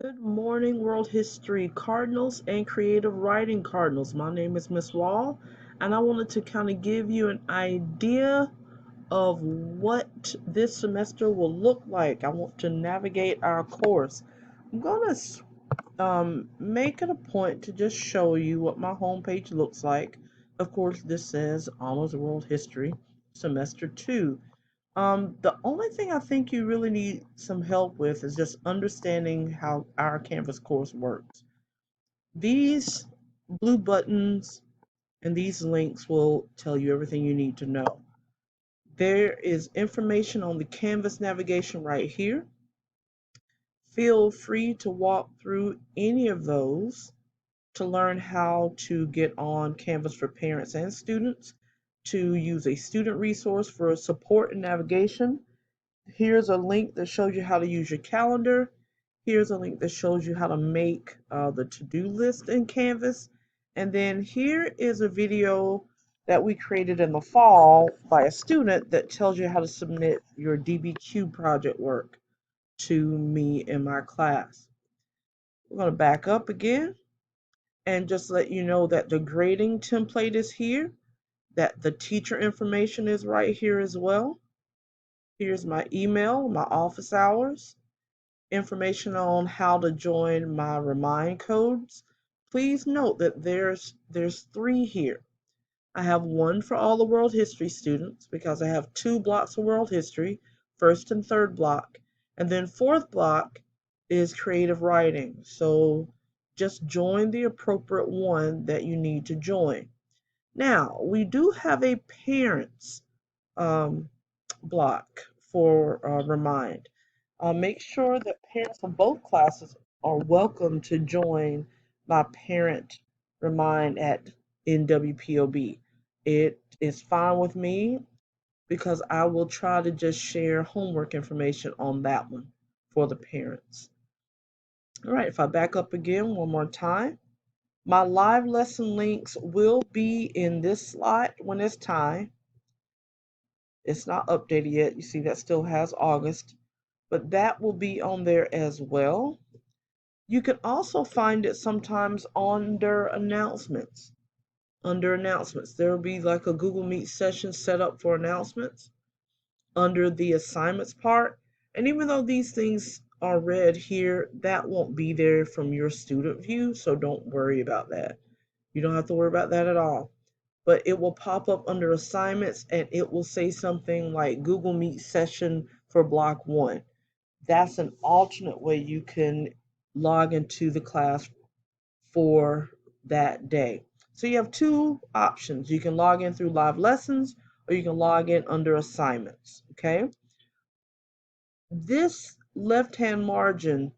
Good morning, World History Cardinals and Creative Writing Cardinals. My name is Miss Wall, and I wanted to kind of give you an idea of what this semester will look like. I want to navigate our course. I'm going to make it a point to just show you what my homepage looks like. Of course, this says Honors World History, Semester 2. The only thing I think you really need some help with is just understanding how our Canvas course works. These blue buttons and these links will tell you everything you need to know. There is information on the Canvas navigation right here. Feel free to walk through any of those to learn how to get on Canvas for parents and students, to use a student resource for support and navigation. Here's a link that shows you how to use your calendar. Here's a link that shows you how to make the to-do list in Canvas. And then here is a video that we created in the fall by a student that tells you how to submit your DBQ project work to me in my class. We're going to back up again and just let you know that the grading template is here, that the teacher information is right here as well. Here's my email, my office hours, information on how to join my Remind codes. Please note that there's three here. I have one for all the world history students because I have two blocks of world history, first and third block, and then fourth block is creative writing. So just join the appropriate one that you need to join. Now, we do have a parents um, block for Remind. Make sure that parents of both classes are welcome to join my parent Remind at NWPOB. It is fine with me because I will try to just share homework information on that one for the parents. All right, if I back up again one more time, my live lesson links will be in this slot when it's time. It's not updated yet. You see that still has August, but that will be on there as well. You can also find it sometimes under announcements. Under announcements, there will be like a Google Meet session set up for announcements under the assignments part. And even though these things are red here, that won't be there from your student view, so don't worry about that. You don't have to worry about that at all. But it will pop up under assignments and it will say something like Google Meet session for block one. That's an alternate way you can log into the class for that day. So you have two options. You can log in through live lessons or you can log in under assignments. Okay. This left-hand margin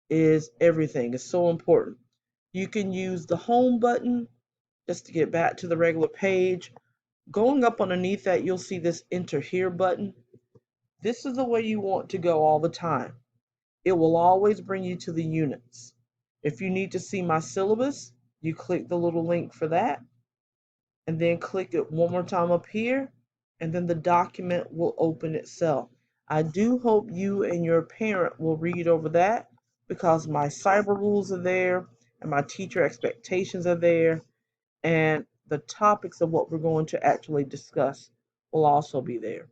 is everything. It's so important. You can use the home button just to get back to the regular page. Going up underneath that, you'll see this enter here button. This is the way you want to go all the time. It will always bring you to the units. If you need to see my syllabus, you click the little link for that, and then click it one more time up here, and then the document will open itself. I do hope you and your parent will read over that because my cyber rules are there and my teacher expectations are there, and the topics of what we're going to actually discuss will also be there.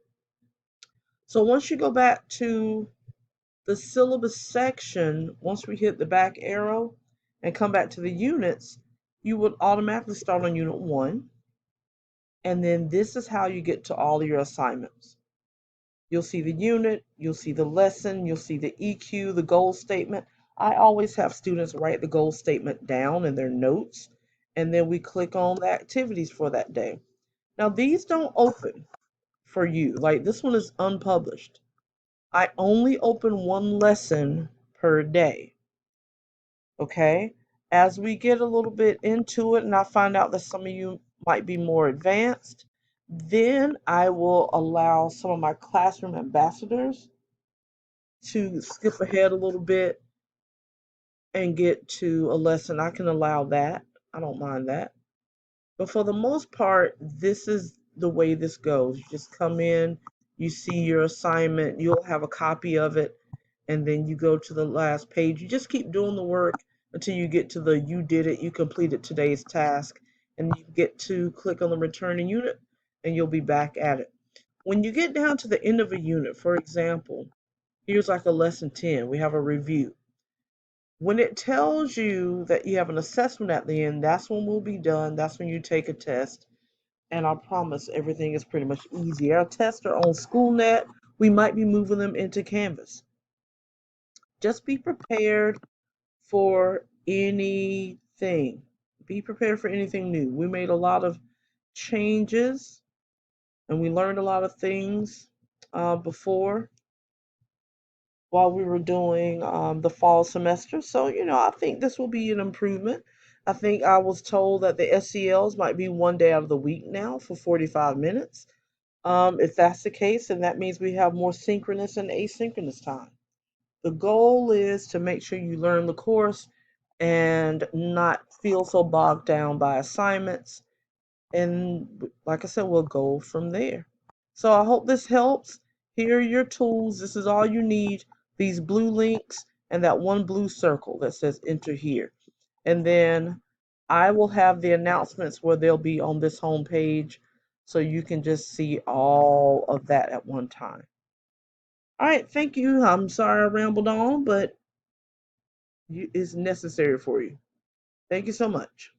So once you go back to the syllabus section, once we hit the back arrow and come back to the units, you would automatically start on unit 1. And then this is how you get to all of your assignments. You'll see the unit, you'll see the lesson, you'll see the EQ, the goal statement. I always have students write the goal statement down in their notes, and then we click on the activities for that day. Now, these don't open for you. Like this one is unpublished. I only open one lesson per day. Okay? As we get a little bit into it and I find out that some of you might be more advanced, then I will allow some of my classroom ambassadors to skip ahead a little bit and get to a lesson. I can allow that. I don't mind that. But for the most part, this is the way this goes. You just come in, you see your assignment, you'll have a copy of it, and then you go to the last page. You just keep doing the work until you get to the you did it, you completed today's task, and you get to click on the returning unit, and you'll be back at it. When you get down to the end of a unit, for example, here's like a lesson 10, we have a review. When it tells you that you have an assessment at the end, that's when we'll be done. That's when you take a test. And I promise everything is pretty much easy. Our tests are on SchoolNet. We might be moving them into Canvas. Just be prepared for anything. Be prepared for anything new. We made a lot of changes and we learned a lot of things before while we were doing the fall semester. So, I think this will be an improvement. I think I was told that the SELs might be one day out of the week now for 45 minutes. If that's the case, then that means we have more synchronous and asynchronous time. The goal is to make sure you learn the course and not feel so bogged down by assignments. And like I said, we'll go from there. So I hope this helps. Here are your tools. This is all you need. These blue links and that one blue circle that says enter here. And then I will have the announcements where they'll be on this home page so you can just see all of that at one time. All right, thank you. I'm sorry I rambled on, but it's necessary for you. Thank you so much.